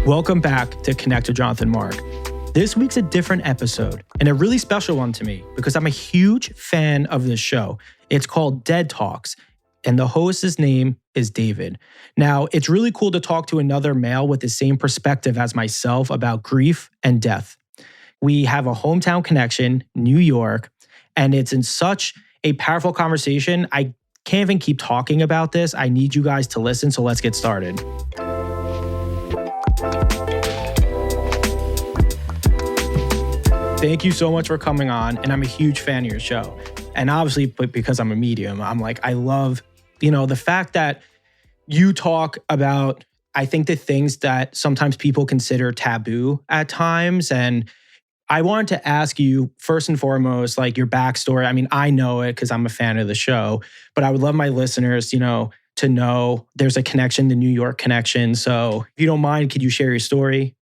Welcome back to Connect with Jonathan Mark. This week's a different episode and a really special one to me because I'm a huge fan of this show. It's called Dead Talks, and the host's name is David. Now, it's really cool to talk to another male with the same perspective as myself about grief and death. We have a hometown connection, New York, and it's in such a powerful conversation. I can't even keep talking about this. I need you guys to listen, so let's get started. Thank you so much for coming on, and I'm a huge fan of your show. And obviously, because I'm a medium, I love, the fact that you talk about, I think, the things that sometimes people consider taboo at times. And I wanted to ask you, first and foremost, like your backstory. I mean, I know it because I'm a fan of the show, but I would love my listeners, to know there's a connection, the New York connection. So if you don't mind, could you share your story?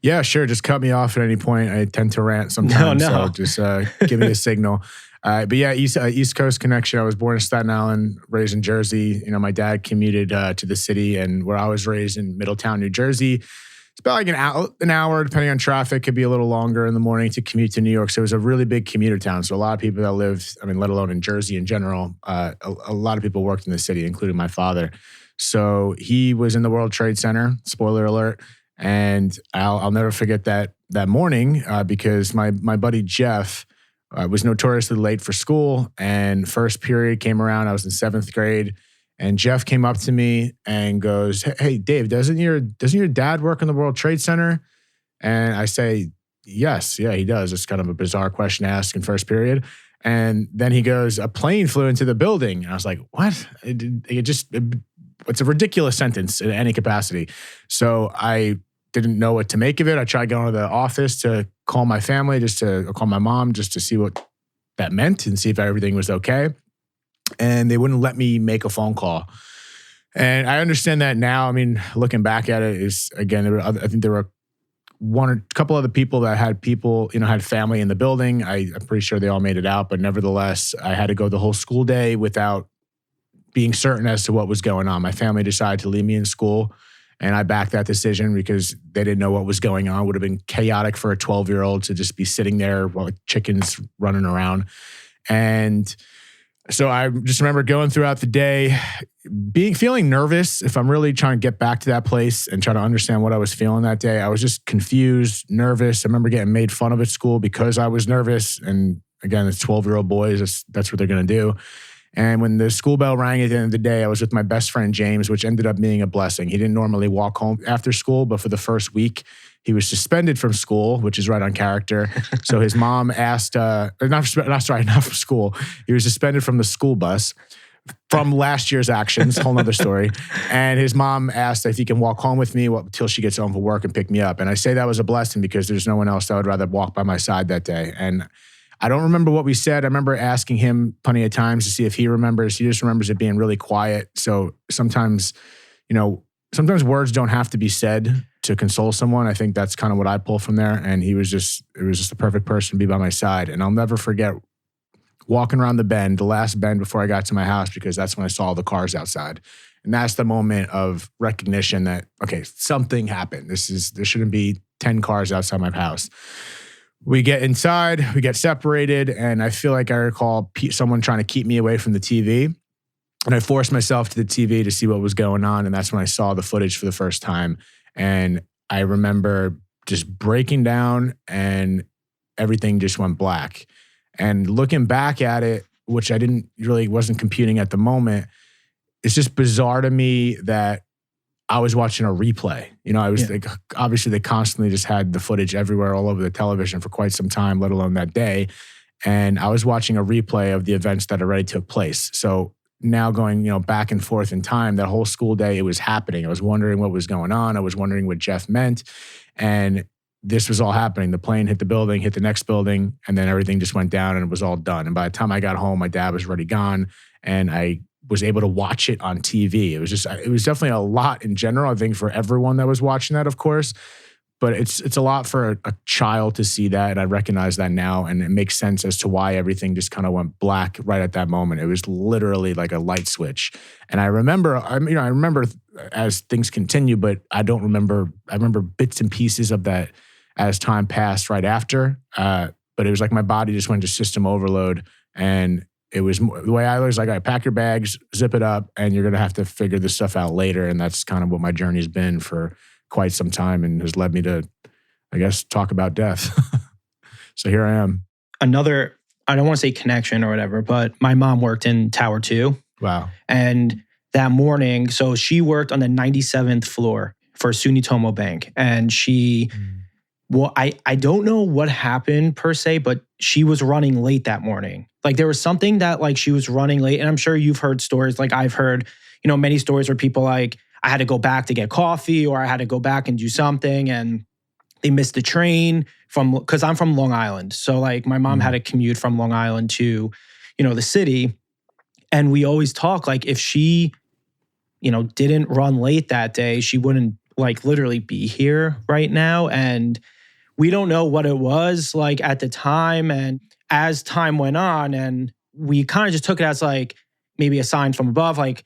Yeah, sure. Just cut me off at any point. I tend to rant sometimes, No. so just give me a signal. But yeah, East Coast connection. I was born in Staten Island, raised in Jersey. My dad commuted to the city, and where I was raised in Middletown, New Jersey. It's about like an hour, depending on traffic. Could be a little longer in the morning to commute to New York. So it was a really big commuter town. So a lot of people that lived, let alone in Jersey in general, a lot of people worked in the city, including my father. So he was in the World Trade Center. Spoiler alert. And I'll never forget that morning because my buddy Jeff was notoriously late for school, and first period came around. I was in 7th grade, and Jeff came up to me and goes, "Hey, Dave, doesn't your dad work in the World Trade Center?" And I say, "Yes, yeah, he does." It's kind of a bizarre question to ask in first period. And then he goes, "A plane flew into the building." And I was like, "What?" It's a ridiculous sentence in any capacity. So I didn't know what to make of it. I tried going to the office to call my family, or call my mom just to see what that meant and see if everything was okay. And they wouldn't let me make a phone call. And I understand that now. Looking back at it, I think there were a couple other people that had family in the building. I'm pretty sure they all made it out, but nevertheless, I had to go the whole school day without being certain as to what was going on. My family decided to leave me in school, and I backed that decision because they didn't know what was going on. It would have been chaotic for a 12-year-old to just be sitting there while chickens running around. And so I just remember going throughout the day, feeling nervous. If I'm really trying to get back to that place and try to understand what I was feeling that day, I was just confused, nervous. I remember getting made fun of at school because I was nervous. And again, it's 12-year-old boys. That's what they're going to do. And when the school bell rang at the end of the day, I was with my best friend, James, which ended up being a blessing. He didn't normally walk home after school, but for the first week, he was suspended from school, which is right on character. So his mom asked, not from school. He was suspended from the school bus from last year's actions, whole nother story. And his mom asked if he can walk home with me till she gets home from work and pick me up. And I say that was a blessing because there's no one else that would rather walk by my side that day. And I don't remember what we said. I remember asking him plenty of times to see if he remembers. He just remembers it being really quiet. So sometimes words don't have to be said to console someone. I think that's kind of what I pull from there. And it was just the perfect person to be by my side. And I'll never forget walking around the last bend before I got to my house, because that's when I saw the cars outside. And that's the moment of recognition that, okay, something happened. There shouldn't be 10 cars outside my house. We get inside, we get separated, and I feel like I recall someone trying to keep me away from the TV. And I forced myself to the TV to see what was going on, and that's when I saw the footage for the first time. And I remember just breaking down, and everything just went black. And looking back at it, which wasn't computing at the moment, it's just bizarre to me that I was watching a replay. Obviously they constantly just had the footage everywhere, all over the television for quite some time, let alone that day. And I was watching a replay of the events that already took place. So now going, back and forth in time, that whole school day, it was happening. I was wondering what was going on. I was wondering what Jeff meant. And this was all happening. The plane hit the building, hit the next building, and then everything just went down and it was all done. And by the time I got home, my dad was already gone, and I was able to watch it on TV. It was definitely a lot in general, I think, for everyone that was watching that, of course. But it's a lot for a child to see that, and I recognize that now, and it makes sense as to why everything just kind of went black right at that moment. It was literally like a light switch. And I remember as things continue, but I don't remember. I remember bits and pieces of that as time passed right after. But it was like my body just went to system overload, and it was the way I was like, all right, pack your bags, zip it up, and you're gonna have to figure this stuff out later. And that's kind of what my journey's been for quite some time, and has led me to, I guess, talk about death. So here I am. Another, I don't want to say connection or whatever, but my mom worked in Tower 2. Wow. And that morning, so she worked on the 97th floor for Sumitomo Bank. And she, well, I don't know what happened per se, but she was running late that morning. Like there was something that like she was running late. And I'm sure you've heard stories, like I've heard, many stories where people like, I had to go back to get coffee, or I had to go back and do something, and they missed the train because I'm from Long Island. So like my mom had to commute from Long Island to, the city. And we always talk like if she, didn't run late that day, she wouldn't like literally be here right now. And we don't know what it was like at the time. And as time went on, and we kind of just took it as like maybe a sign from above, like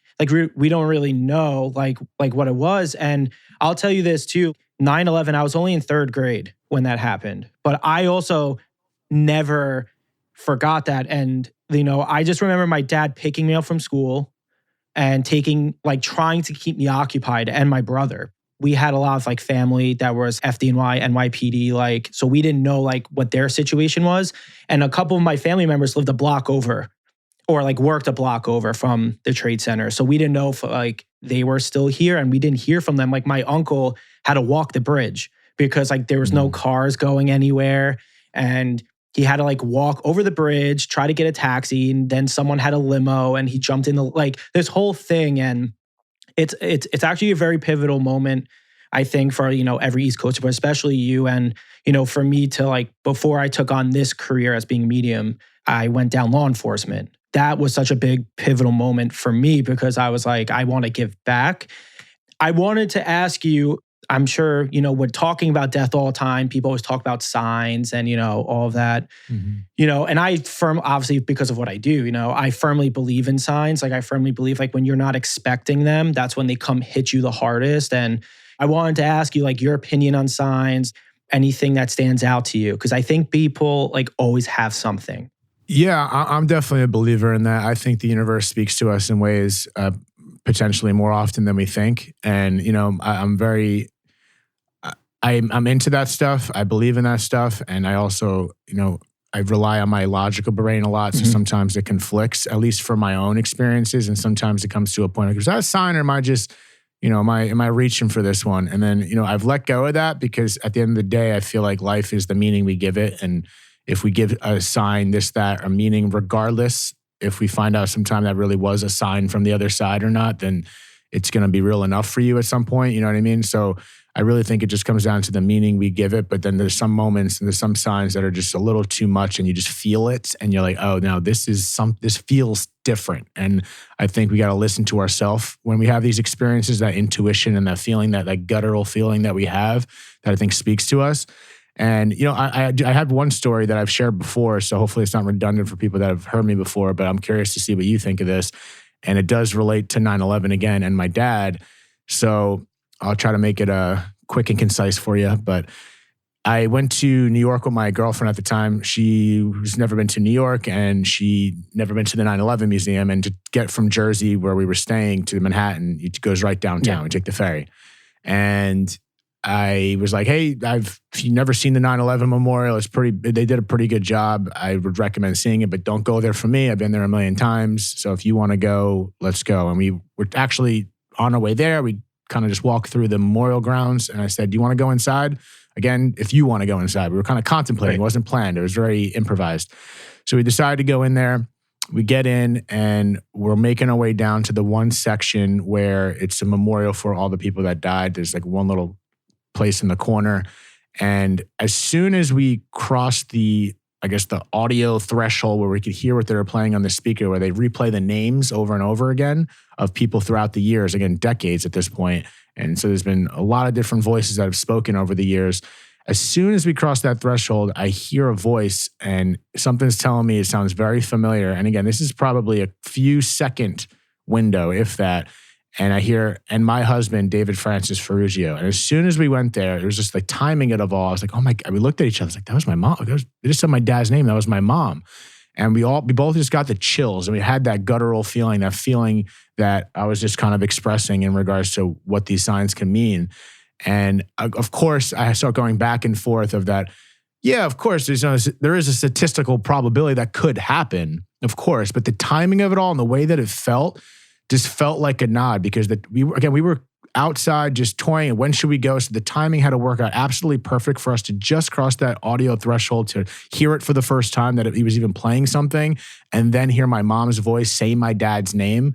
we don't really know like what it was. And I'll tell you this too, 9/11, I was only in 3rd grade when that happened, but I also never forgot that. And, I just remember my dad picking me up from school and trying to keep me occupied, and my brother. We had a lot of like family that was FDNY, NYPD, so we didn't know like what their situation was. And a couple of my family members lived a block over, or like worked a block over from the Trade Center. So we didn't know if like they were still here, and we didn't hear from them. Like my uncle had to walk the bridge because like there was no cars going anywhere. And he had to like walk over the bridge, try to get a taxi, and then someone had a limo and he jumped in this whole thing. And it's actually a very pivotal moment, I think, for, every East Coaster, but especially you. And, for me to like, before I took on this career as being a medium, I went down law enforcement. That was such a big pivotal moment for me because I was like, I want to give back. I wanted to ask you, I'm sure, we're talking about death all the time. People always talk about signs and, all of that, and obviously because of what I do, I firmly believe in signs. Like I firmly believe like when you're not expecting them, that's when they come hit you the hardest. And I wanted to ask you like your opinion on signs, anything that stands out to you. Because I think people like always have something. Yeah, I'm definitely a believer in that. I think the universe speaks to us in ways potentially more often than we think. And, I'm into that stuff. I believe in that stuff. And I also, I rely on my logical brain a lot. So sometimes it conflicts, at least for my own experiences. And sometimes it comes to a point like, is that a sign, or am I just, am I reaching for this one? And then, I've let go of that because at the end of the day, I feel like life is the meaning we give it. And if we give a sign, this, that, a meaning, regardless, if we find out sometime that really was a sign from the other side or not, then it's going to be real enough for you at some point. You know what I mean? So I really think it just comes down to the meaning we give it. But then there's some moments and there's some signs that are just a little too much, and you just feel it, and you're like, oh, now this feels different. And I think we got to listen to ourselves when we have these experiences, that intuition and that feeling, that guttural feeling that we have, that I think speaks to us. And, I have one story that I've shared before, so hopefully it's not redundant for people that have heard me before, but I'm curious to see what you think of this. And it does relate to 9/11 again and my dad. So I'll try to make it quick and concise for you. But I went to New York with my girlfriend at the time. She has never been to New York, and she never been to the 9/11 museum. And to get from Jersey, where we were staying, to Manhattan, it goes right downtown. Yeah. We take the ferry. And I was like, hey, if you've never seen the 9/11 memorial, they did a pretty good job. I would recommend seeing it, but don't go there for me. I've been there a million times. So if you want to go, let's go. And we were actually on our way there. We kind of just walked through the memorial grounds, and I said, do you want to go inside? Again, if you want to go inside. We were kind of contemplating. Right. It wasn't planned. It was very improvised. So we decided to go in there. We get in, and we're making our way down to the one section where it's a memorial for all the people that died. There's like one little place in the corner. And as soon as we crossed the I guess, the audio threshold where we could hear what they were playing on the speaker, where they replay the names over and over again of people throughout the years, again, decades at this point. And so there's been a lot of different voices that have spoken over the years. As soon as we cross that threshold, I hear a voice and something's telling me it sounds very familiar. And again, this is probably a few second window, if that. And I hear, and my husband, David Ferrugio. And as soon as we went there, it was just like timing it of all. I was like, oh my God. We looked at each other. I was like, that was my mom. They just said my dad's name. That was my mom. And we both just got the chills, and we had that guttural feeling, that feeling that I was just kind of expressing in regards to what these signs can mean. And of course, I start going back and forth of that. Yeah, of course, there is a statistical probability that could happen, of course, but the timing of it all and the way that it felt just felt like a nod, because we were outside just toying. And when should we go? So the timing had to work out absolutely perfect for us to just cross that audio threshold, to hear it for the first time, that he was even playing something, and then hear my mom's voice say my dad's name.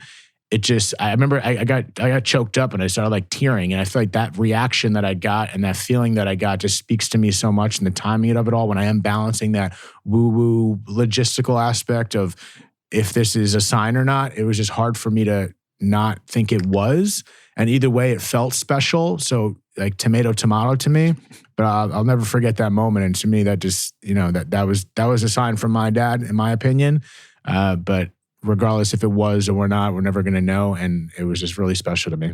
It just, I remember I got choked up and I started like tearing. And I feel like that reaction that I got and that feeling that I got just speaks to me so much, and the timing of it all, when I am balancing that woo-woo logistical aspect of if this is a sign or not, it was just hard for me to not think it was. And either way, it felt special. So like tomato to me, but I'll never forget that moment. And to me, that just, that was a sign from my dad, in my opinion. But regardless if it was or not, we're never going to know. And it was just really special to me. I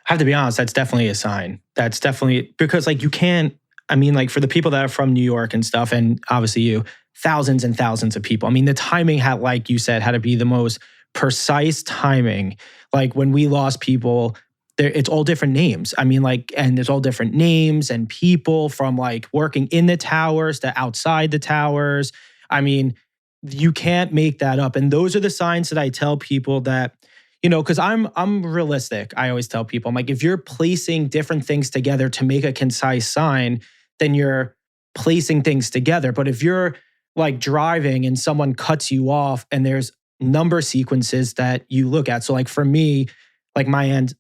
have to be honest, that's definitely a sign. That's definitely, because like you can't, I mean, like for the people that are from New York and stuff, and obviously you, thousands and thousands of people. I mean, the timing had, like you said, had to be the most precise timing. Like when we lost people, it's all different names. I mean, like, and there's all different names and people, from like working in the towers to outside the towers. I mean, you can't make that up. And those are the signs that I tell people that, because I'm realistic. I always tell people, I'm like, if you're placing different things together to make a concise sign, then you're placing things together. But if you're like driving and someone cuts you off and there's number sequences that you look at. So like for me, like my aunt,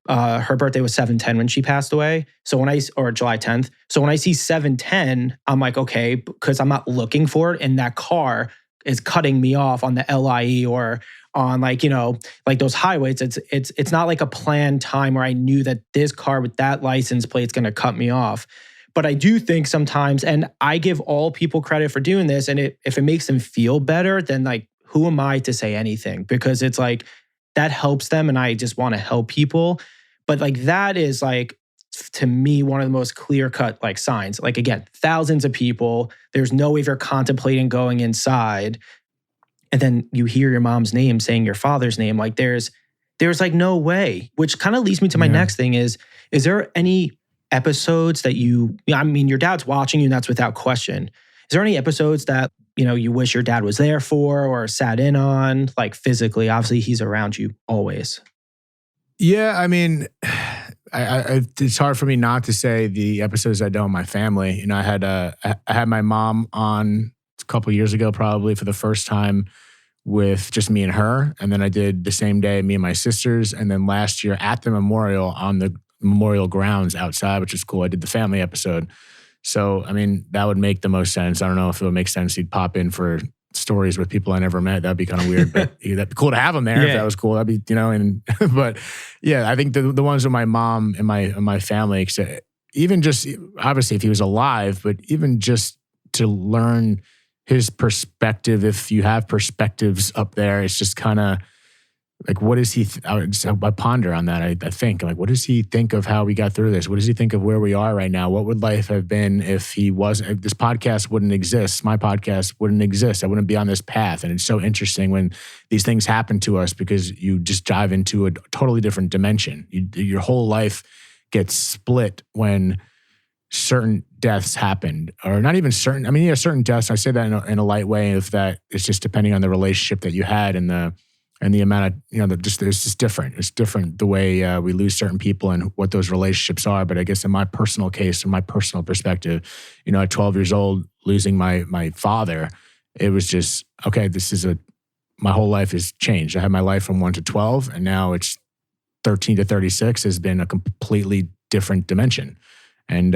her birthday was 7/10 when she passed away. So or July 10th. So when I see 7/10, I'm like, okay, because I'm not looking for it. And that car is cutting me off on the LIE or on like, like those highways. It's not like a planned time where I knew that this car with that license plate is going to cut me off. But I do think sometimes, and I give all people credit for doing this, and if it makes them feel better, then like, who am I to say anything? Because it's like, that helps them, and I just want to help people. But like, that is like, to me, one of the most clear-cut like signs. Like again, thousands of people, there's no way if you're contemplating going inside, and then you hear your mom's name saying your father's name, like there's like no way. Which kind of leads me to my next thing is there any episodes that I mean, your dad's watching you, and that's without question. Is there any episodes that, you wish your dad was there for or sat in on, like physically? Obviously, he's around you always. Yeah, I mean, it's hard for me not to say the episodes I know in my family. I had my mom on a couple of years ago, probably for the first time, with just me and her. And then I did the same day, me and my sisters. And then last year at the memorial, on the memorial grounds outside, which is cool, I did the family episode. So, I mean, that would make the most sense. I don't know if it would make sense he'd pop in for stories with people I never met. That'd be kind of weird, but that'd be cool to have him there. If that was cool, that'd be, but yeah, I think the ones with my mom and my family, even just, obviously if he was alive, but even just to learn his perspective, if you have perspectives up there, it's just kind of like, what does he, I ponder on that. I think, like, what does he think of how we got through this? What does he think of where we are right now? What would life have been if this podcast wouldn't exist? My podcast wouldn't exist. I wouldn't be on this path. And it's so interesting when these things happen to us, because you just dive into a totally different dimension. Your whole life gets split when certain deaths happened, or not even certain. I mean, certain deaths. I say that in a light way, of that it's just depending on the relationship that you had and the amount of, it's just different. It's different the way we lose certain people and what those relationships are. But I guess in my personal case, from my personal perspective, at 12 years old, losing my father, it was just, okay, my whole life has changed. I had my life from 1 to 12, and now it's 13 to 36 has been a completely different dimension. And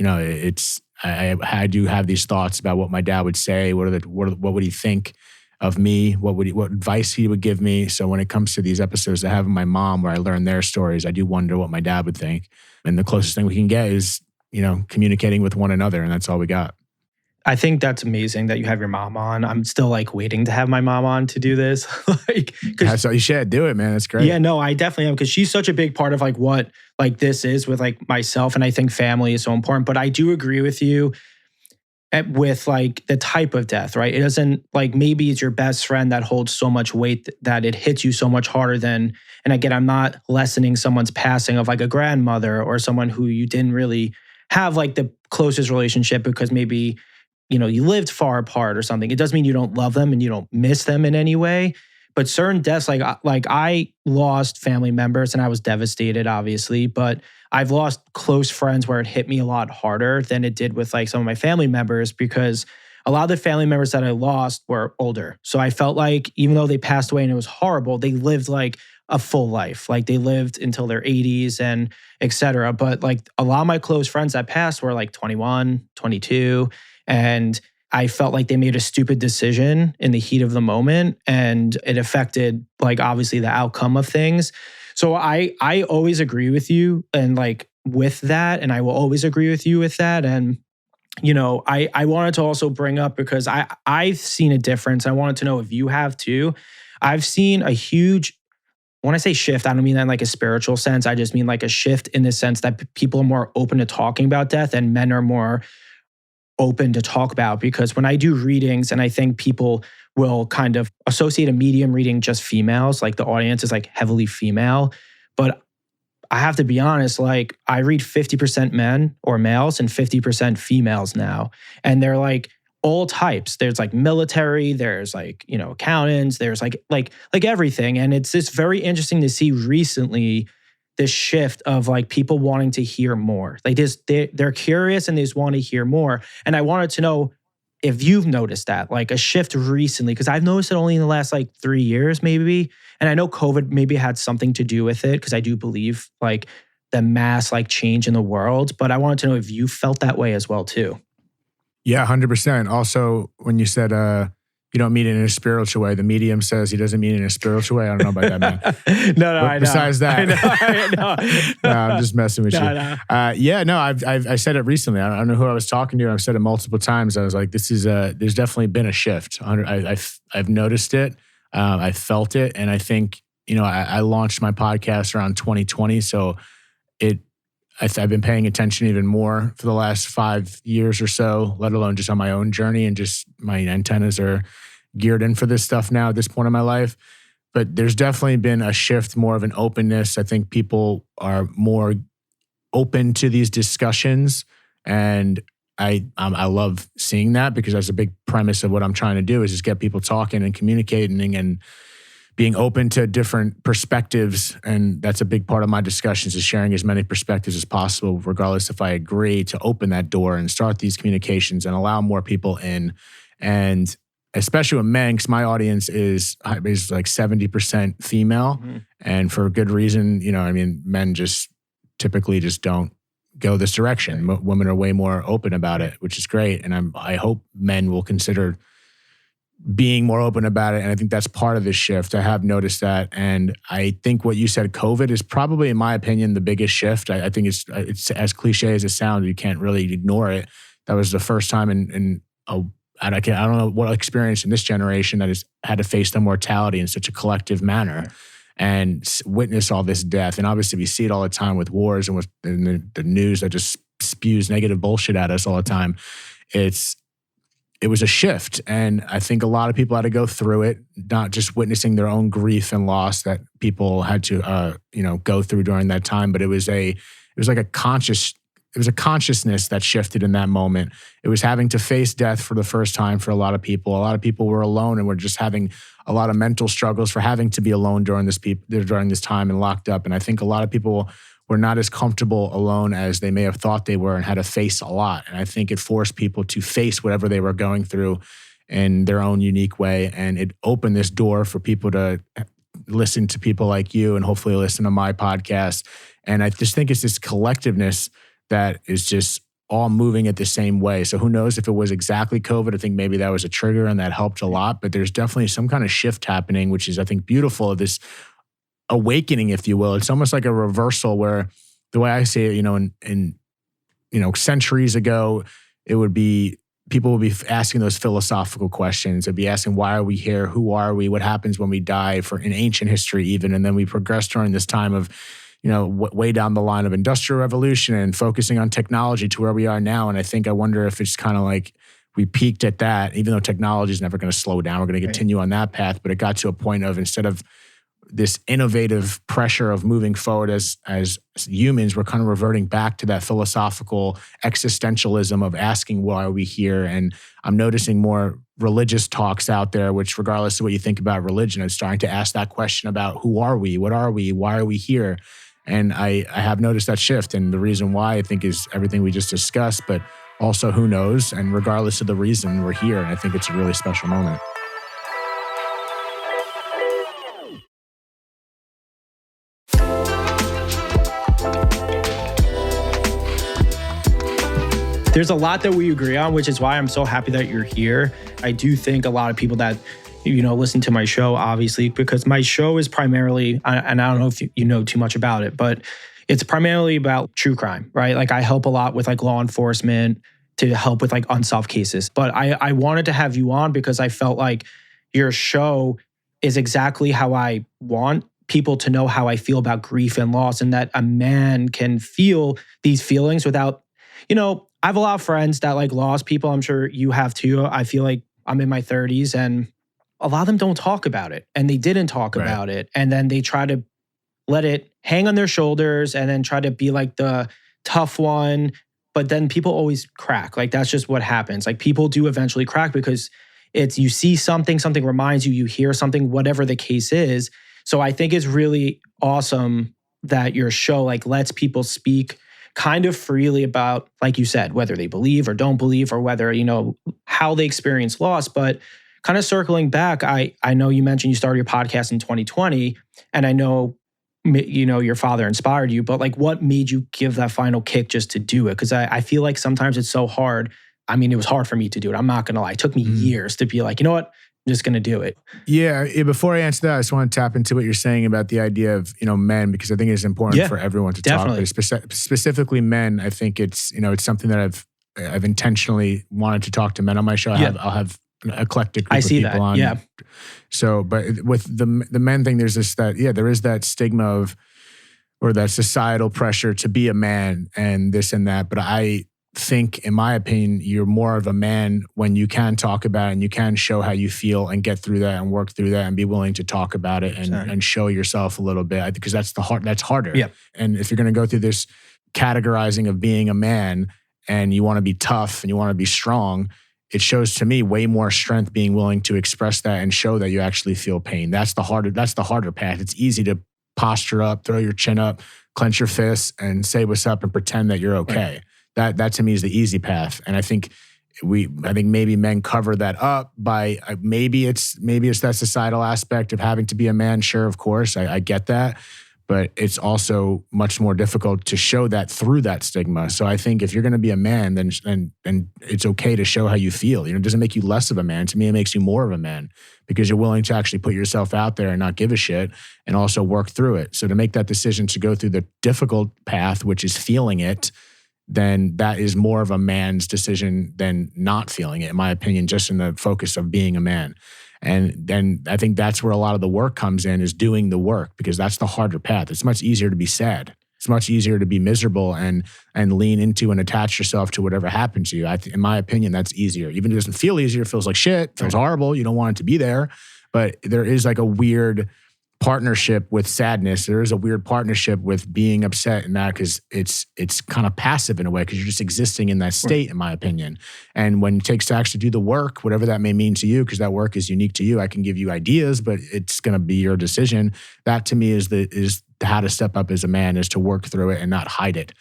I do have these thoughts about what my dad would say. What would he think of me? What advice he would give me? So when it comes to these episodes I have with my mom where I learn their stories, I do wonder what my dad would think. And the closest thing we can get is, communicating with one another, and that's all we got. I think that's amazing that you have your mom on. I'm still like waiting to have my mom on to do this. So you should do it, man. That's great. Yeah, no, I definitely am, because she's such a big part of like what like this is with like myself. And I think family is so important. But I do agree with you with like the type of death, right? It doesn't like, maybe it's your best friend that holds so much weight that it hits you so much harder than, and again, I'm not lessening someone's passing of like a grandmother or someone who you didn't really have like the closest relationship because maybe you lived far apart or something. It doesn't mean you don't love them and you don't miss them in any way. But certain deaths, like I lost family members and I was devastated, obviously. But I've lost close friends where it hit me a lot harder than it did with like some of my family members, because a lot of the family members that I lost were older. So I felt like even though they passed away and it was horrible, they lived like a full life. Like they lived until their 80s and et cetera. But like a lot of my close friends that passed were like 21, 22. And I felt like they made a stupid decision in the heat of the moment, and it affected like obviously the outcome of things. So I always agree with you and like with that, and I will always agree with you with that. And I wanted to also bring up, because I've seen a difference. I wanted to know if you have too. I've seen a huge, when I say shift, I don't mean that in like a spiritual sense. I just mean like a shift in the sense that people are more open to talking about death and men are more open to talk about. Because when I do readings, and I think people will kind of associate a medium reading just females, like the audience is like heavily female. But I have to be honest, like I read 50% men or males and 50% females now. And they're like all types. There's like military, there's like, accountants, there's like everything. And it's just very interesting to see recently this shift of like people wanting to hear more. Like they're curious and they just want to hear more. And I wanted to know if you've noticed that, like a shift recently, because I've noticed it only in the last like 3 years maybe. And I know COVID maybe had something to do with it, because I do believe like the mass like change in the world. But I wanted to know if you felt that way as well too. Yeah, 100%. Also, when you said you don't mean it in a spiritual way, the medium says he doesn't mean it in a spiritual way. I don't know about that, man. No, but I know. Besides that, I know. No, I'm just messing with you. No. I said it recently. I don't know who I was talking to. I've said it multiple times. I was like, there's definitely been a shift. I've noticed it. I felt it. And I think, I launched my podcast around 2020. So I've been paying attention even more for the last 5 years or so, let alone just on my own journey, and just my antennas are geared in for this stuff now at this point in my life. But there's definitely been a shift, more of an openness. I think people are more open to these discussions, and I love seeing that, because that's a big premise of what I'm trying to do, is just get people talking and communicating and being open to different perspectives. And that's a big part of my discussions, is sharing as many perspectives as possible, regardless if I agree, to open that door and start these communications and allow more people in. And especially with men, because my audience is like 70% female. Mm-hmm. And for a good reason. Men just typically just don't go this direction. Right. Women are way more open about it, which is great. And I hope men will consider being more open about it. And I think that's part of this shift. I have noticed that. And I think what you said, COVID, is probably, in my opinion, the biggest shift. I think it's as cliche as it sounds, you can't really ignore it. That was the first time I don't know what experience in this generation that has had to face the mortality in such a collective manner and witness all this death. And obviously we see it all the time with wars and with the news that just spews negative bullshit at us all the time. It was a shift. And I think a lot of people had to go through it, not just witnessing their own grief and loss that people had to, go through during that time. But it was a consciousness that shifted in that moment. It was having to face death for the first time for a lot of people. A lot of people were alone and were just having a lot of mental struggles for having to be alone during this time and locked up. And I think a lot of people were not as comfortable alone as they may have thought they were, and had to face a lot. And I think it forced people to face whatever they were going through in their own unique way. And it opened this door for people to listen to people like you, and hopefully listen to my podcast. And I just think it's this collectiveness that is just all moving at the same way. So who knows if it was exactly COVID? I think maybe that was a trigger and that helped a lot. But there's definitely some kind of shift happening, which is, I think, beautiful, of this awakening, if you will. It's almost like a reversal where the way I see it, in centuries ago, it would be people would be asking those philosophical questions. They'd be asking, why are we here? Who are we? What happens when we die? In ancient history even. And then we progressed during this time of, way down the line of industrial revolution and focusing on technology to where we are now. And I wonder if it's kind of like we peaked at that, even though technology is never going to slow down. We're going to continue on that path. But it got to a point of, instead of this innovative pressure of moving forward as humans, we're kind of reverting back to that philosophical existentialism of asking, why are we here? And I'm noticing more religious talks out there, which, regardless of what you think about religion, is starting to ask that question about, who are we? What are we? Why are we here? And I have noticed that shift. And the reason why, I think, is everything we just discussed, but also who knows? And regardless of the reason, we're here. And I think it's a really special moment. There's a lot that we agree on, which is why I'm so happy that you're here. I do think a lot of people that, listen to my show, obviously, because my show is primarily, and I don't know if you know too much about it, but it's primarily about true crime, right? Like, I help a lot with law enforcement to help with unsolved cases. But I wanted to have you on because I felt like your show is exactly how I want people to know how I feel about grief and loss, and that a man can feel these feelings without, I have a lot of friends that lost people. I'm sure you have too. I feel like I'm in my 30s and a lot of them don't talk about it, and they didn't talk about it. And then they try to let it hang on their shoulders and then try to be the tough one. But then people always crack. That's just what happens. People do eventually crack because you see something reminds you, you hear something, whatever the case is. So I think it's really awesome that your show lets people speak kind of freely about, like you said, whether they believe or don't believe, or whether, how they experience loss. But kind of circling back, I know you mentioned you started your podcast in 2020, and I know, your father inspired you, but what made you give that final kick just to do it? Because I feel like sometimes it's so hard. I mean, it was hard for me to do it. I'm not going to lie. It took me years to be like, you know what? I'm just going to do it. Yeah. Before I answer that, I just want to tap into what you're saying about the idea of, men, because I think it's important for everyone to talk about. Specifically men, I think it's, it's something that I've intentionally wanted to talk to men on my show. I'll have an eclectic group of people on. Yeah. So, but with the men thing, there is that stigma of, or that societal pressure to be a man and this and that. But I think, in my opinion, you're more of a man when you can talk about it and you can show how you feel and get through that and work through that and be willing to talk about it and show yourself a little bit, because that's harder. Yeah. And if you're going to go through this categorizing of being a man and you want to be tough and you want to be strong, it shows to me way more strength being willing to express that and show that you actually feel pain. That's the harder path. It's easy to posture up, throw your chin up, clench your fists, and say what's up and pretend that you're okay. Right. That to me is the easy path. And I think maybe men cover that up by maybe it's that societal aspect of having to be a man. Sure, of course, I get that. But it's also much more difficult to show that through that stigma. So I think if you're going to be a man, then it's okay to show how you feel. It doesn't make you less of a man. To me, it makes you more of a man, because you're willing to actually put yourself out there and not give a shit and also work through it. So to make that decision to go through the difficult path, which is feeling it, then that is more of a man's decision than not feeling it, in my opinion, just in the focus of being a man. And then I think that's where a lot of the work comes in, is doing the work, because that's the harder path. It's much easier to be sad. It's much easier to be miserable and lean into and attach yourself to whatever happened to you. In my opinion, that's easier. Even if it doesn't feel easier, it feels like shit, it feels horrible. You don't want it to be there. But there is a weird partnership with sadness. There is a weird partnership with being upset and that, because it's kind of passive in a way, because you're just existing in that state, in my opinion. And when it takes to actually do the work, whatever that may mean to you, because that work is unique to you, I can give you ideas, but it's going to be your decision. That to me is how to step up as a man, is to work through it and not hide it.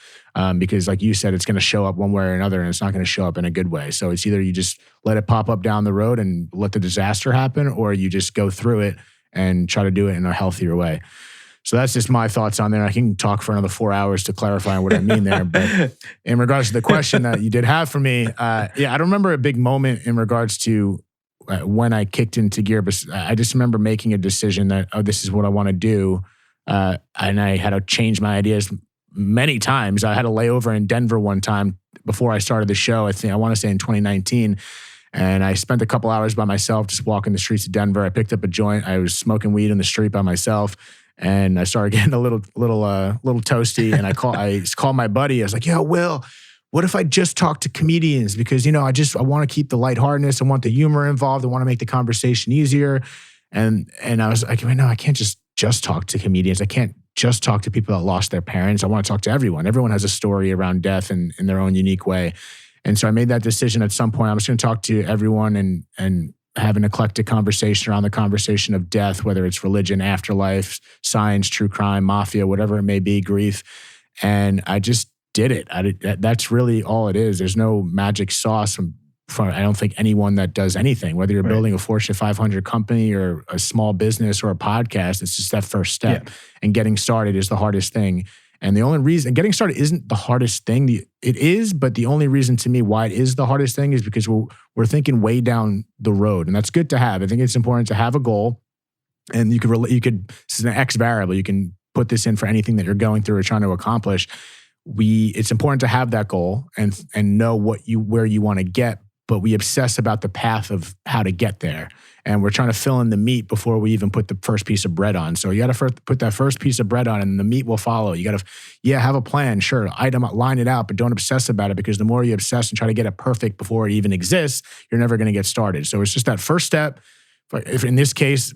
Because like you said, it's going to show up one way or another, and it's not going to show up in a good way. So it's either you just let it pop up down the road and let the disaster happen, or you just go through it and try to do it in a healthier way. So that's just my thoughts on there. I can talk for another 4 hours to clarify what I mean there. But in regards to the question that you did have for me, I don't remember a big moment in regards to when I kicked into gear, but I just remember making a decision that, this is what I want to do. And I had to change my ideas many times. I had a layover in Denver one time before I started the show. I want to say in 2019. And I spent a couple hours by myself just walking the streets of Denver. I picked up a joint. I was smoking weed in the street by myself. And I started getting a little toasty. And I called my buddy. I was like, "Yo, Will, what if I just talk to comedians? Because, I want to keep the lightheartedness. I want the humor involved. I want to make the conversation easier." And I was like, "No, I can't just talk to comedians. I can't just talk to people that lost their parents. I want to talk to everyone. Everyone has a story around death in their own unique way." And so I made that decision at some point. I was going to talk to everyone and have an eclectic conversation around the conversation of death, whether it's religion, afterlife, science, true crime, mafia, whatever it may be, grief. And I just did it. That's really all it is. There's no magic sauce from I don't think anyone that does anything, whether you're building a Fortune 500 company or a small business or a podcast, it's just that first step. Yeah. And getting started is the hardest thing. And the only reason, getting started isn't the hardest thing. It is, but the only reason to me why it is the hardest thing is because we're thinking way down the road. And that's good to have. I think it's important to have a goal. And you could this is an X variable. You can put this in for anything that you're going through or trying to accomplish. It's important to have that goal and know where you want to get, but we obsess about the path of how to get there. And we're trying to fill in the meat before we even put the first piece of bread on. So you got to put that first piece of bread on and the meat will follow. You got to, have a plan, sure, line it out, but don't obsess about it, because the more you obsess and try to get it perfect before it even exists, you're never going to get started. So it's just that first step. If in this case,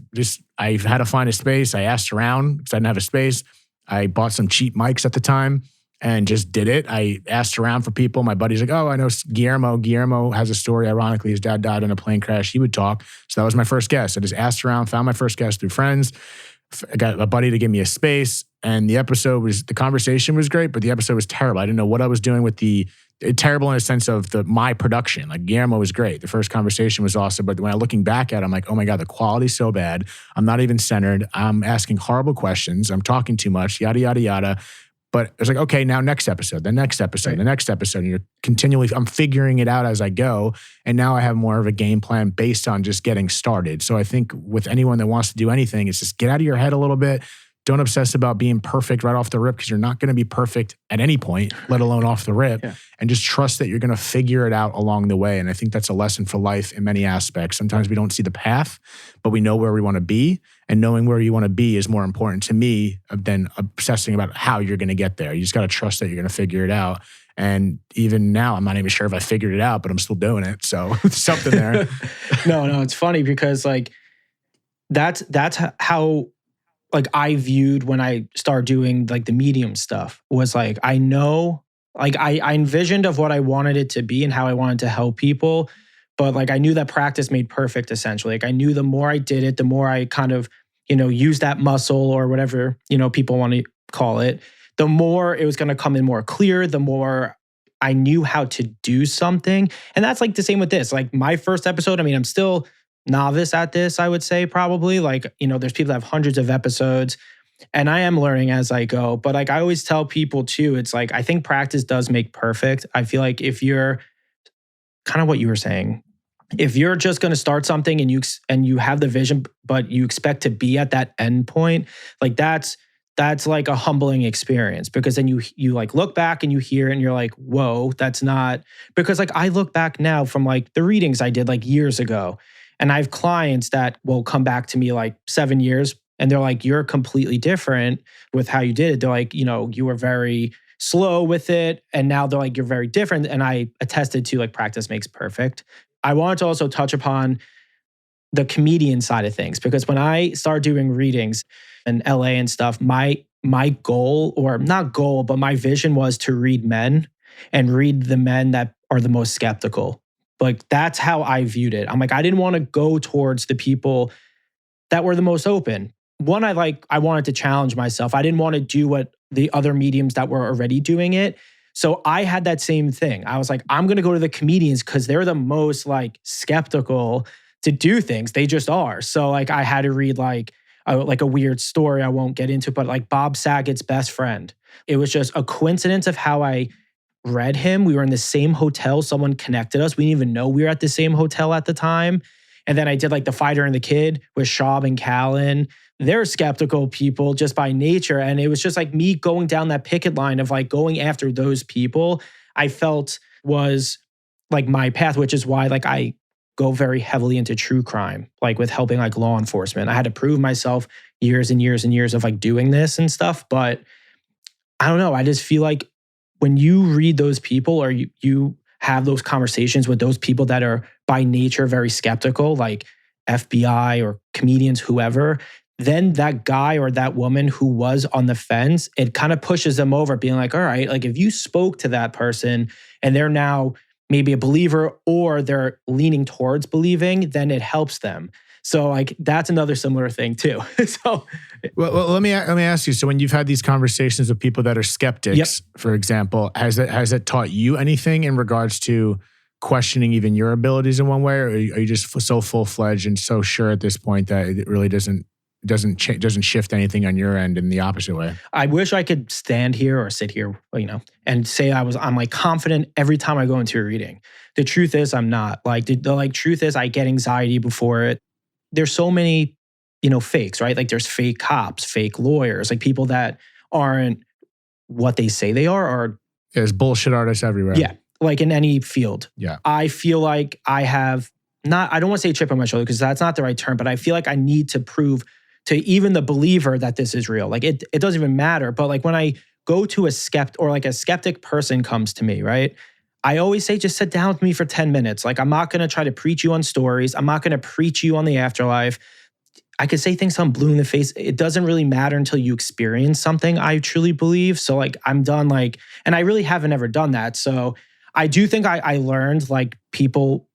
I had to find a space. I asked around because I didn't have a space. I bought some cheap mics at the time and just did it. I asked around for people. My buddy's like, "Oh, I know Guillermo. Guillermo has a story. Ironically, his dad died in a plane crash. He would talk." So that was my first guest. I just asked around, found my first guest through friends. I got a buddy to give me a space. And the conversation was great, but the episode was terrible. I didn't know what I was doing with terrible in a sense of my production. Like, Guillermo was great. The first conversation was awesome. But when I'm looking back at it, I'm like, oh my God, the quality's so bad. I'm not even centered. I'm asking horrible questions. I'm talking too much, yada, yada, yada. But it's like, okay, now next episode, the next episode, right. The next episode. And I'm figuring it out as I go. And now I have more of a game plan based on just getting started. So I think with anyone that wants to do anything, it's just get out of your head a little bit. Don't obsess about being perfect right off the rip, because you're not going to be perfect at any point, let alone off the rip. Yeah. And just trust that you're going to figure it out along the way. And I think that's a lesson for life in many aspects. Sometimes we don't see the path, but we know where we want to be. And knowing where you want to be is more important to me than obsessing about how you're going to get there. You just got to trust that you're going to figure it out. And even now, I'm not even sure if I figured it out, but I'm still doing it. So something there. No, it's funny because that's how I viewed when I started doing the medium stuff was I know, I envisioned of what I wanted it to be and how I wanted to help people. But I knew that practice made perfect, essentially. I knew the more I did it, the more I kind of, used that muscle or whatever, people want to call it, the more it was going to come in more clear, the more I knew how to do something. And that's the same with this. My first episode, I'm still novice at this, I would say, probably. There's people that have hundreds of episodes and I am learning as I go. But I always tell people too, it's I think practice does make perfect. I feel if you're kind of what you were saying, if you're just going to start something and you have the vision, but you expect to be at that end point, that's a humbling experience, because then you look back and you hear it and you're like, whoa, that's not, because I look back now from the readings I did years ago, and I have clients that will come back to me 7 years and they're like, you're completely different with how you did it. They're like, you were very slow with it. And now they're you're very different. And I attested to practice makes perfect. I wanted to also touch upon the comedian side of things, because when I started doing readings in LA and stuff, my goal, or not goal, but my vision was to read men and read the men that are the most skeptical. That's how I viewed it. I'm I didn't want to go towards the people that were the most open. One, I wanted to challenge myself. I didn't want to do what the other mediums that were already doing it. So I had that same thing. I was I'm going to go to the comedians because they're the most skeptical to do things. They just are. So I had to read like a weird story I won't get into, but like Bob Saget's best friend. It was just a coincidence of how I read him. We were in the same hotel. Someone connected us. We didn't even know we were at the same hotel at the time. And then I did like The Fighter and the Kid with Schaub and Callan. They're skeptical people just by nature. And it was just like me going down that picket line of like going after those people, I felt was like my path, which is why like I go very heavily into true crime, like with helping like law enforcement. I had to prove myself years and years and years of like doing this and stuff. But I don't know. I just feel like when you read those people or you have those conversations with those people that are by nature very skeptical, like FBI or comedians, whoever, then that guy or that woman who was on the fence, it kind of pushes them over being like, all right, like if you spoke to that person and they're now maybe a believer or they're leaning towards believing, then it helps them. So like that's another similar thing too. So well, let me ask you. So when you've had these conversations with people that are skeptics, for example, has it taught you anything in regards to questioning even your abilities in one way, or are you just so full-fledged and so sure at this point that it really doesn't shift anything on your end in the opposite way? I wish I could stand here or sit here, and say I'm like confident every time I go into a reading. The truth is I'm not. Like the truth is I get anxiety before it. There's so many, fakes, right? Like there's fake cops, fake lawyers, like people that aren't what they say they are. There's bullshit artists everywhere. Yeah. Like in any field. Yeah. I feel like I have I don't want to say chip on my shoulder because that's not the right term, but I feel like I need to prove to even the believer that this is real. Like it doesn't even matter. But like when I go to a skeptic person comes to me, right? I always say, just sit down with me for 10 minutes. Like I'm not going to try to preach you on stories. I'm not going to preach you on the afterlife. I could say things I'm blue in the face. It doesn't really matter until you experience something, I truly believe. So like I'm done and I really haven't ever done that. So I do think I learned like people,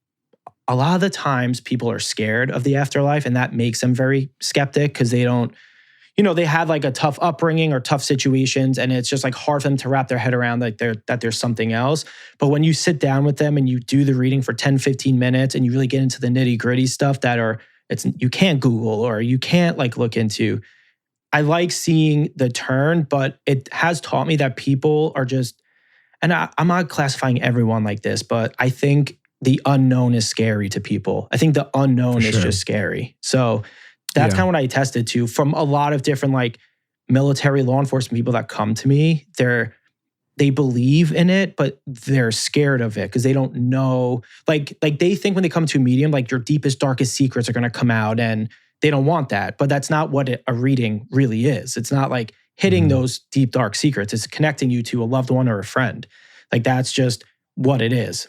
a lot of the times people are scared of the afterlife and that makes them very skeptic because they don't, they had like a tough upbringing or tough situations and it's just like hard for them to wrap their head around like that there's something else. But when you sit down with them and you do the reading for 10, 15 minutes and you really get into the nitty gritty stuff you can't Google or you can't like look into, I like seeing the turn, but it has taught me that people are just, and I'm not classifying everyone like this, but I think the unknown is scary to people. I think the unknown is just scary. So that's kind of what I attested to from a lot of different like military law enforcement people that come to me. They believe in it, but they're scared of it because they don't know. Like they think when they come to a medium, like your deepest, darkest secrets are going to come out and they don't want that. But that's not what a reading really is. It's not like hitting those deep, dark secrets. It's connecting you to a loved one or a friend. Like that's just what it is.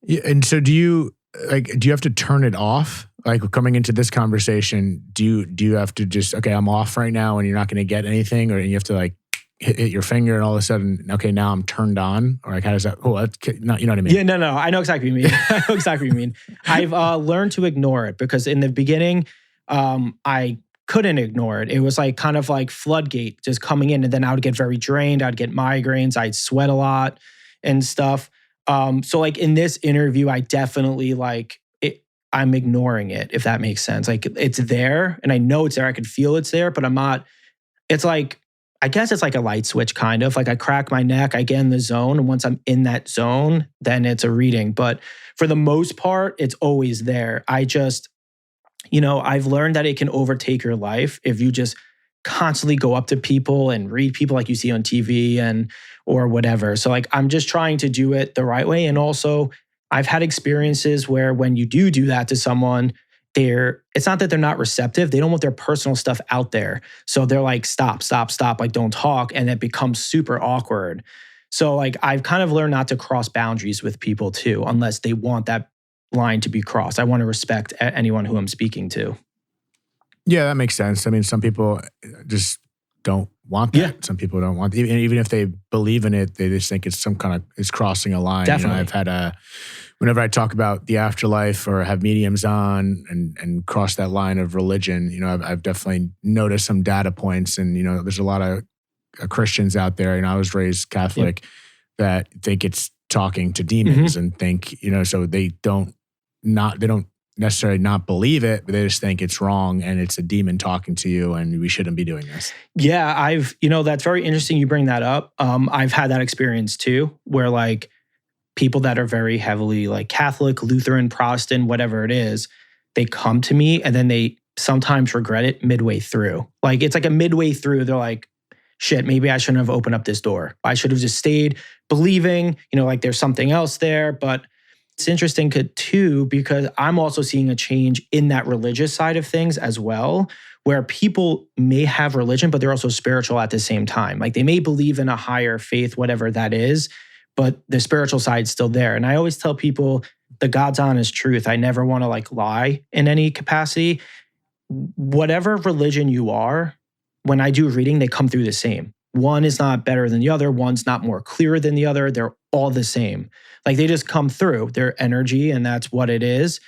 Yeah, and so do you have to turn it off? Like coming into this conversation, do you have to just, okay, I'm off right now and you're not going to get anything, or you have to like hit your finger and all of a sudden, okay, now I'm turned on? Or like how does that, you know what I mean? Yeah, no. I know exactly what you mean. I know exactly what you mean. I've learned to ignore it because in the beginning, I couldn't ignore it. It was like kind of like floodgate just coming in and then I would get very drained. I'd get migraines. I'd sweat a lot and stuff. So like in this interview, I definitely I'm ignoring it, if that makes sense. Like it's there and I know it's there. I can feel it's there, but I'm not, it's like, I guess it's like a light switch kind of. Like I crack my neck, I get in the zone. And once I'm in that zone, then it's a reading. But for the most part, it's always there. I just, I've learned that it can overtake your life if you just constantly go up to people and read people like you see on TV or whatever. So like, I'm just trying to do it the right way. And also I've had experiences where when you do that to someone, it's not that they're not receptive. They don't want their personal stuff out there. So they're like, stop, like don't talk. And it becomes super awkward. So like, I've kind of learned not to cross boundaries with people too, unless they want that line to be crossed. I want to respect anyone who I'm speaking to. Yeah, that makes sense. I mean, some people just don't want that. Yeah. Some people don't want, even if they believe in it, they just think it's crossing a line. Definitely. I've had whenever I talk about the afterlife or have mediums on and cross that line of religion, I've definitely noticed some data points, and there's a lot of Christians out there. I was raised Catholic that think it's talking to demons and think, so they don't necessarily not believe it, but they just think it's wrong and it's a demon talking to you and we shouldn't be doing this. Yeah, that's very interesting you bring that up. I've had that experience too, where like people that are very heavily like Catholic, Lutheran, Protestant, whatever it is, they come to me and then they sometimes regret it midway through. Like it's like a midway through, they're like, shit, maybe I shouldn't have opened up this door. I should have just stayed believing, like there's something else there. But it's interesting too, because I'm also seeing a change in that religious side of things as well, where people may have religion, but they're also spiritual at the same time. Like they may believe in a higher faith, whatever that is, but the spiritual side's still there. And I always tell people the God's honest truth. I never want to like lie in any capacity. Whatever religion you are, when I do reading, they come through the same. One is not better than the other. One's not more clear than the other. They're all the same. Like they just come through their energy and that's what it is.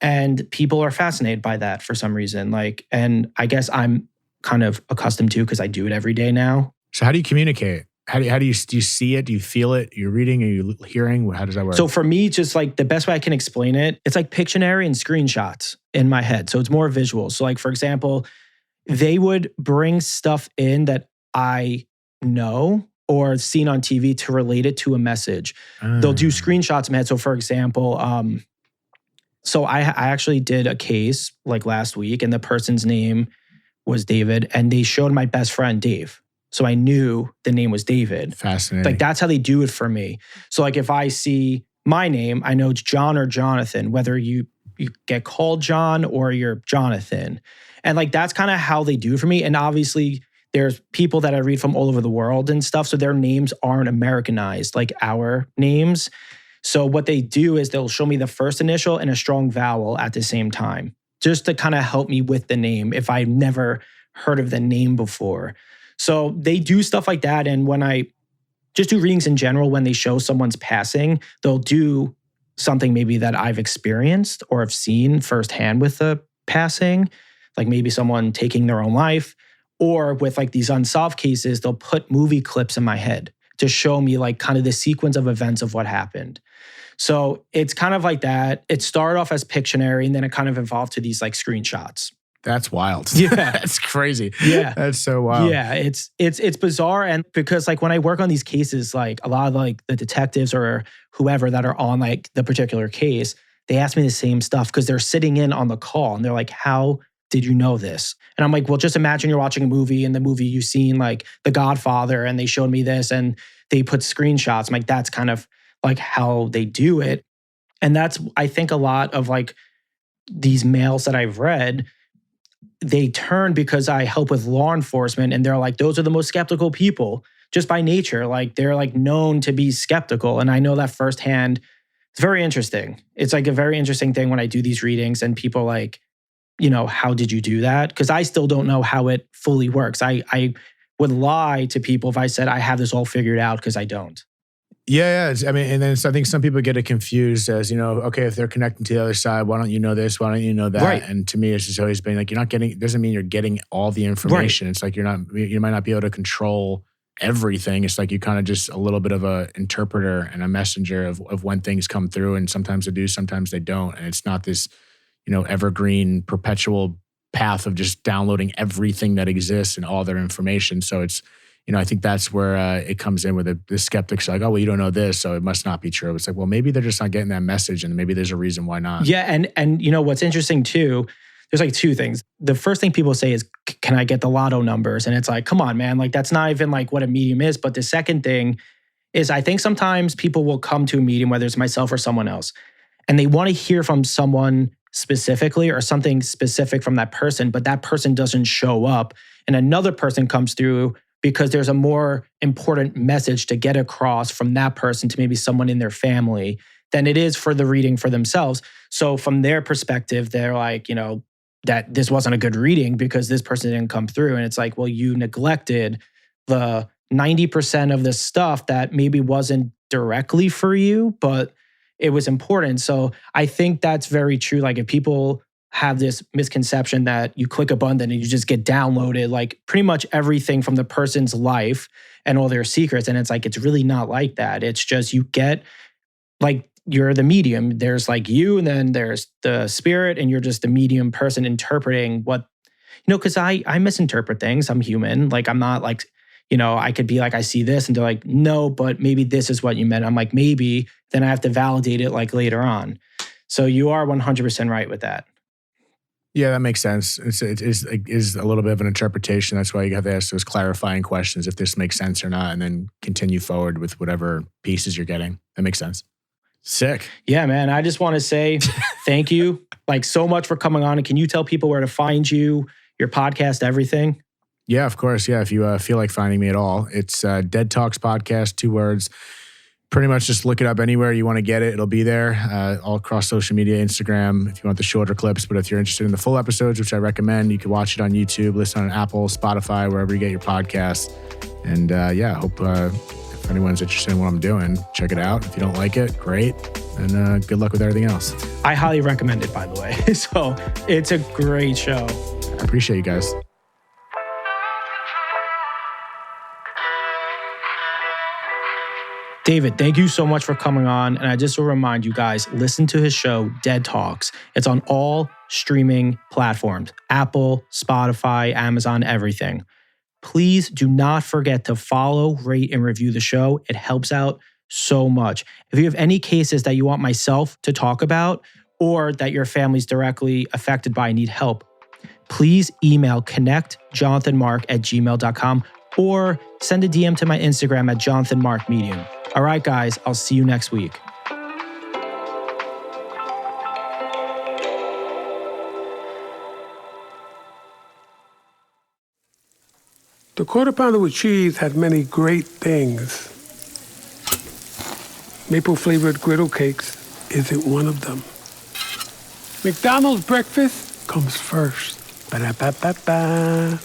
And people are fascinated by that for some reason. And I guess I'm kind of accustomed to because I do it every day now. So how do you communicate? How do you see it? Do you feel it? You're reading? Are you hearing? How does that work? So for me, just like the best way I can explain it, it's like Pictionary and screenshots in my head. So it's more visual. So like, for example, they would bring stuff in that I know or seen on TV to relate it to a message. They'll do screenshots in my head. So for example, so I actually did a case like last week and the person's name was David and they showed my best friend Dave. So I knew the name was David. Fascinating. Like that's how they do it for me. So like if I see my name, I know it's John or Jonathan, whether you get called John or you're Jonathan. And like that's kind of how they do it for me. And obviously there's people that I read from all over the world and stuff. So their names aren't Americanized like our names. So what they do is they'll show me the first initial and a strong vowel at the same time, just to kind of help me with the name if I've never heard of the name before. So they do stuff like that. And when I just do readings in general, when they show someone's passing, they'll do something maybe that I've experienced or have seen firsthand with the passing, like maybe someone taking their own life, or with like these unsolved cases, they'll put movie clips in my head to show me like kind of the sequence of events of what happened. So it's kind of like that. It started off as Pictionary and then it kind of evolved to these like screenshots. That's wild. Yeah. That's crazy. Yeah. That's so wild. Yeah, it's bizarre. And because like when I work on these cases, like a lot of like the detectives or whoever that are on like the particular case, they ask me the same stuff because they're sitting in on the call and they're like, how did you know this? And I'm like, well, just imagine you're watching a movie and the movie you've seen like The Godfather and they showed me this and they put screenshots. I'm like, that's kind of like how they do it. And that's, I think a lot of like these mails that I've read, they turn because I help with law enforcement and they're like, those are the most skeptical people just by nature. Like they're like known to be skeptical. And I know that firsthand. It's very interesting. It's like a very interesting thing when I do these readings and people like, how did you do that? Because I still don't know how it fully works. I would lie to people if I said I have this all figured out because I don't. Yeah. I mean, and then I think some people get it confused as, okay, if they're connecting to the other side, why don't you know this? Why don't you know that? Right. And to me, it's just always been like, you're not getting, doesn't mean you're getting all the information. Right. It's like you might not be able to control everything. It's like you kind of just a little bit of a interpreter and a messenger of when things come through. And sometimes they do, sometimes they don't. And it's not this, evergreen, perpetual path of just downloading everything that exists and all their information. So it's, I think that's where it comes in with the skeptics like, oh, well, you don't know this, so it must not be true. It's like, well, maybe they're just not getting that message and maybe there's a reason why not. Yeah, and what's interesting too, there's like two things. The first thing people say is, can I get the lotto numbers? And it's like, come on, man, like that's not even like what a medium is. But the second thing is I think sometimes people will come to a medium, whether it's myself or someone else, and they want to hear from someone specifically or something specific from that person, but that person doesn't show up and another person comes through because there's a more important message to get across from that person to maybe someone in their family than it is for the reading for themselves. So from their perspective, they're like, that this wasn't a good reading because this person didn't come through. And it's like, well, you neglected the 90% of the stuff that maybe wasn't directly for you, but it was important. So I think that's very true. Like if people have this misconception that you click a button and you just get downloaded like pretty much everything from the person's life and all their secrets. And it's like, it's really not like that. It's just you get like you're the medium. There's like you, and then there's the spirit, and you're just the medium person interpreting what, because I misinterpret things. I'm human. Like, I'm not like, I could be like, I see this, and they're like, no, but maybe this is what you meant. I'm like, maybe. Then I have to validate it like later on. So you are 100% right with that. Yeah, that makes sense. It is a little bit of an interpretation. That's why you have to ask those clarifying questions, if this makes sense or not, and then continue forward with whatever pieces you're getting. That makes sense. Sick. Yeah, man. I just want to say thank you like so much for coming on. And can you tell people where to find you, your podcast, everything? Yeah, of course. Yeah, if you feel like finding me at all, it's Dead Talks Podcast, 2 words. Pretty much just look it up anywhere you want to get it. It'll be there all across social media, Instagram, if you want the shorter clips. But if you're interested in the full episodes, which I recommend, you can watch it on YouTube, listen on Apple, Spotify, wherever you get your podcasts. And I hope if anyone's interested in what I'm doing, check it out. If you don't like it, great. And good luck with everything else. I highly recommend it, by the way. So it's a great show. I appreciate you guys. David, thank you so much for coming on. And I just will remind you guys, listen to his show, Dead Talks. It's on all streaming platforms, Apple, Spotify, Amazon, everything. Please do not forget to follow, rate, and review the show. It helps out so much. If you have any cases that you want myself to talk about or that your family's directly affected by and need help, please email connectjonathanmark@gmail.com or send a DM to my Instagram at jonathanmarkmedium. All right, guys, I'll see you next week. The Quarter Pounder with Cheese had many great things. Maple-flavored griddle cakes isn't one of them. McDonald's breakfast comes first. Ba-da-ba-ba-ba.